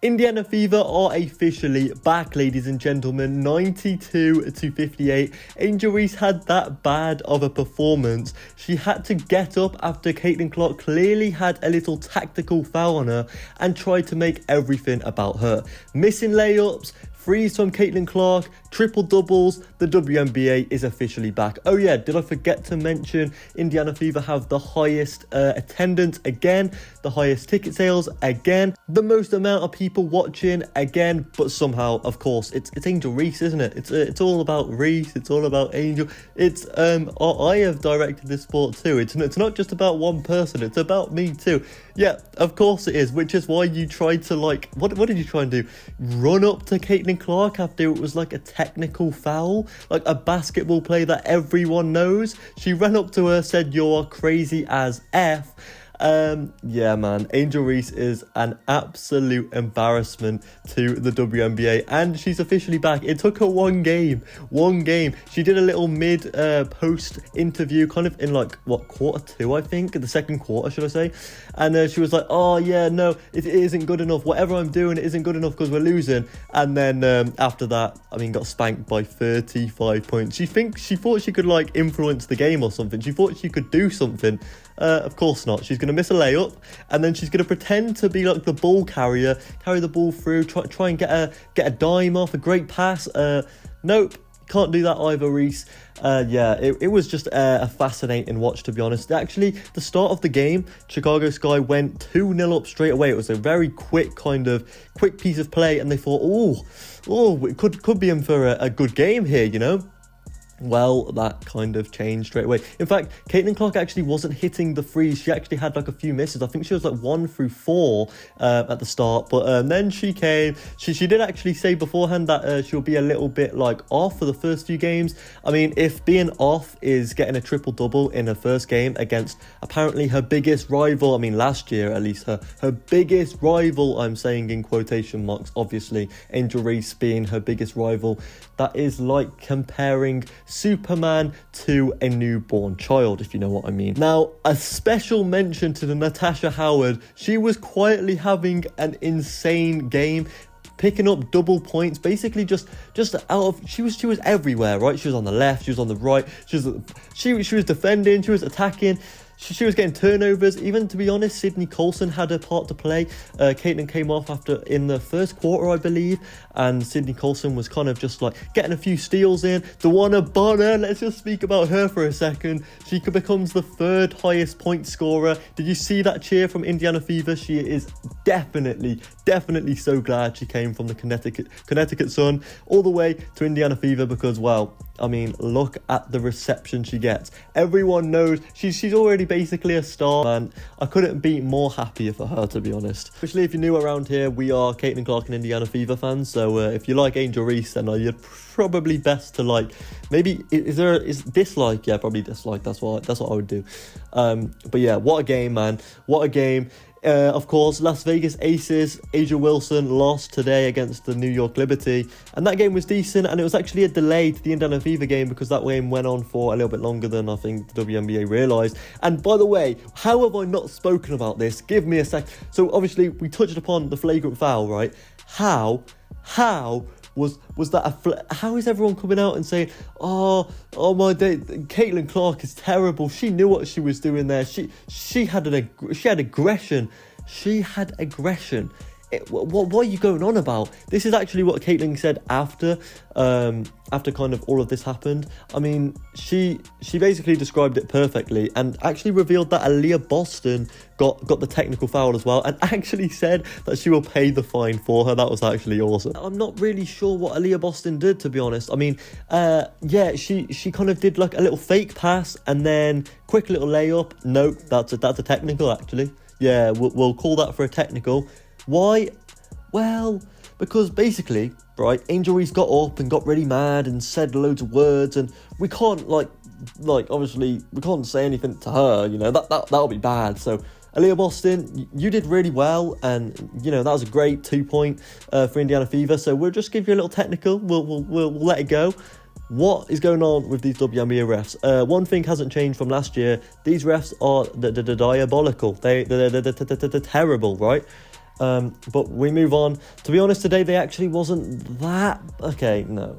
Indiana Fever are officially back, ladies and gentlemen, 92-58. Angel Reese had that bad of a performance. She had to get up after CaitlinClark clearly had a little tactical foul on her and tried to make everything about her. Missing layups, threes from CaitlinClark, triple doubles. The WNBA is officially back. Oh yeah, did I forget to mention Indiana Fever have the highest attendance again, the highest ticket sales again, the most amount of people watching again, but somehow, of course, it's Angel Reese, isn't it? It's all about Reese, it's all about Angel. It's I have directed this sport too. It's not just about one person, it's about me too. Yeah, of course it is, which is why you tried to, like, what did you try and do? Run up to CaitlinClark after it was like a technical foul, like a basketball play that everyone knows. She ran up to her, said, "You're crazy as F." Yeah, man, Angel Reese is an absolute embarrassment to the WNBA, and she's officially back. It took her one game. She did a little post interview, kind of in like quarter two, I think, the second quarter, should I say? And she was like, "Oh yeah, no, it isn't good enough. Whatever I'm doing, it isn't good enough because we're losing." And then after that, I mean, got spanked by 35 points. She thought she could like influence the game or something. She thought she could do something. Of course not. She's going to miss a layup, and then she's going to pretend to be like the ball carrier, carry the ball through, try and get a dime off, a great pass. Nope, can't do that either, Reese. Yeah, it was just a fascinating watch, to be honest. Actually, the start of the game, Chicago Sky went 2-0 up straight away. It was a very quick piece of play, and they thought, oh, it could be in for a good game here, you know. Well, that kind of changed straight away. In fact, CaitlinClark actually wasn't hitting the threes. She actually had like a few misses. I think she was like 1 through 4 at the start. But then she came. She did actually say beforehand that she'll be a little bit like off for the first few games. I mean, if being off is getting a triple-double in her first game against apparently her biggest rival, I mean, last year at least, her biggest rival, I'm saying in quotation marks, obviously, Angel Reese being her biggest rival, that is like comparing Superman to a newborn child, if you know what I mean. Now, a special mention to the Natasha Howard. She was quietly having an insane game, picking up double points, basically just out of, she was everywhere, right? She was on the left, she was on the right, she was defending, she was attacking. She was getting turnovers. Even, to be honest, Sydney Colson had a part to play. Caitlin came off in the first quarter, I believe, and Sydney Colson was kind of just like getting a few steals in. Dewana Bonner, let's just speak about her for a second. She becomes the 3rd highest point scorer. Did you see that cheer from Indiana Fever? She is definitely so glad she came from the Connecticut Sun all the way to Indiana Fever, because, well, I mean, look at the reception she gets. Everyone knows she's already basically a star, and I couldn't be more happier for her, to be honest. Especially if you're new around here, we are CaitlinClark and Indiana Fever fans, so if you like Angel Reese, then you're probably best to like, maybe, is dislike? Yeah, probably dislike, that's what I would do. But yeah, what a game, man, what a game. Of course, Las Vegas Aces, Asia Wilson lost today against the New York Liberty, and that game was decent, and it was actually a delay to the Indiana Fever game because that game went on for a little bit longer than I think the WNBA realised. And by the way, how have I not spoken about this? Give me a sec. So obviously we touched upon the flagrant foul, right? How was that how is everyone coming out and saying, oh my day, CaitlinClark is terrible, she knew what she was doing there, she had aggression. What are you going on about? This is actually what Caitlin said after kind of all of this happened. I mean, she basically described it perfectly, and actually revealed that Aaliyah Boston got the technical foul as well, and actually said that she will pay the fine for her. That was actually awesome. I'm not really sure what Aaliyah Boston did, to be honest. I mean, yeah, she kind of did like a little fake pass and then quick little layup. Nope, that's a technical, actually. Yeah, we'll call that for a technical. Why? Well, because basically, right, Angel Reese got up and got really mad and said loads of words, and we can't like obviously we can't say anything to her, you know, that'll be bad. So Aaliyah Boston, you did really well, and you know that was a great 2-point for Indiana Fever. So we'll just give you a little technical. We'll let it go. What is going on with these WNBA refs? One thing hasn't changed from last year. These refs are diabolical. They're terrible, right? But we move on. To be honest, today they actually wasn't that... Okay, no.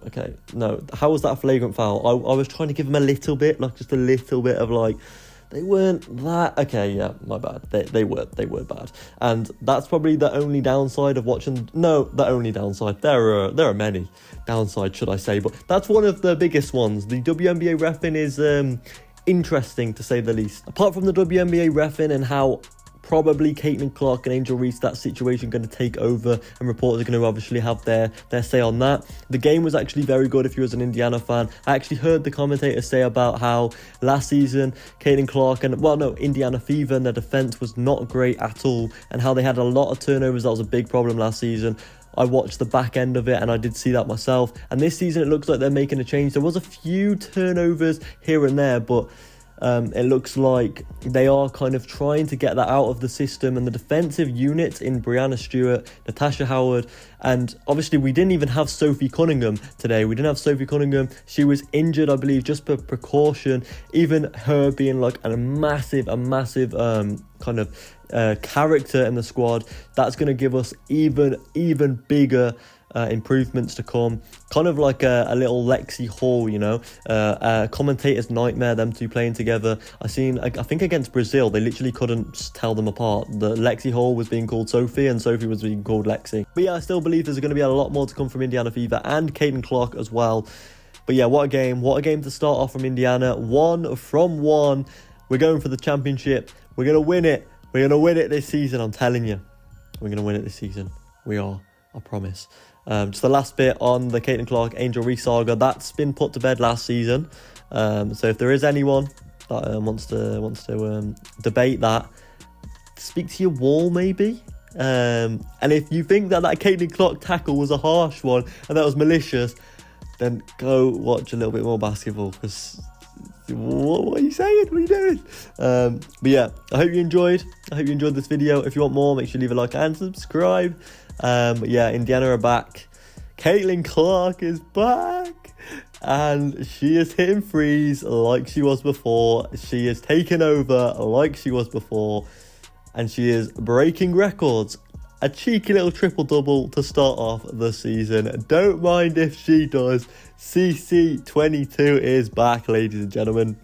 How was that a flagrant foul? I was trying to give them a little bit, like just a little bit of like... They weren't that... Okay, yeah, my bad. They were bad. And that's probably the only downside of watching... No, the only downside. There are many downsides, should I say. But that's one of the biggest ones. The WNBA reffing is interesting, to say the least. Apart from the WNBA reffing and how probably Caitlin Clark and Angel Reese, that situation going to take over, and reporters are going to obviously have their say on that. The game was actually very good if you was an Indiana fan. I actually heard the commentator say about how last season Caitlin Clark and, well, no, Indiana Fever and their defense was not great at all, and how they had a lot of turnovers. That was a big problem last season. I watched the back end of it and I did see that myself, and this season it looks like they're making a change. There was a few turnovers here and there, but it looks like they are kind of trying to get that out of the system. And the defensive units in Brianna Stewart, Natasha Howard, and obviously we didn't even have Sophie Cunningham today. We didn't have Sophie Cunningham. She was injured, I believe, just for precaution. Even her being like a massive kind of character in the squad, that's going to give us even bigger improvements to come. Kind of like a little Lexi Hall, you know, a commentator's nightmare, them two playing together. I think against Brazil, they literally couldn't tell them apart. The Lexi Hall was being called Sophie and Sophie was being called Lexi. But yeah, I still believe there's going to be a lot more to come from Indiana Fever and Caitlin Clark as well. But yeah, what a game to start off from Indiana. 1 from 1. We're going for the championship. We're going to win it. We're going to win it this season, I'm telling you. We're going to win it this season. We are, I promise. Just the last bit on the Caitlin Clark Angel Reese saga, that's been put to bed last season. So if there is anyone that wants to debate that, speak to your wall maybe. And if you think that Caitlin Clark tackle was a harsh one and that was malicious, then go watch a little bit more basketball, because what are you saying? What are you doing? But yeah, I hope you enjoyed this video. If you want more, make sure you leave a like and subscribe. But yeah, Indiana are back. Caitlin Clark is back, and she is hitting threes like she was before. She is taking over like she was before, and she is breaking records. A cheeky little triple-double to start off the season. Don't mind if she does. CC22 is back, ladies and gentlemen.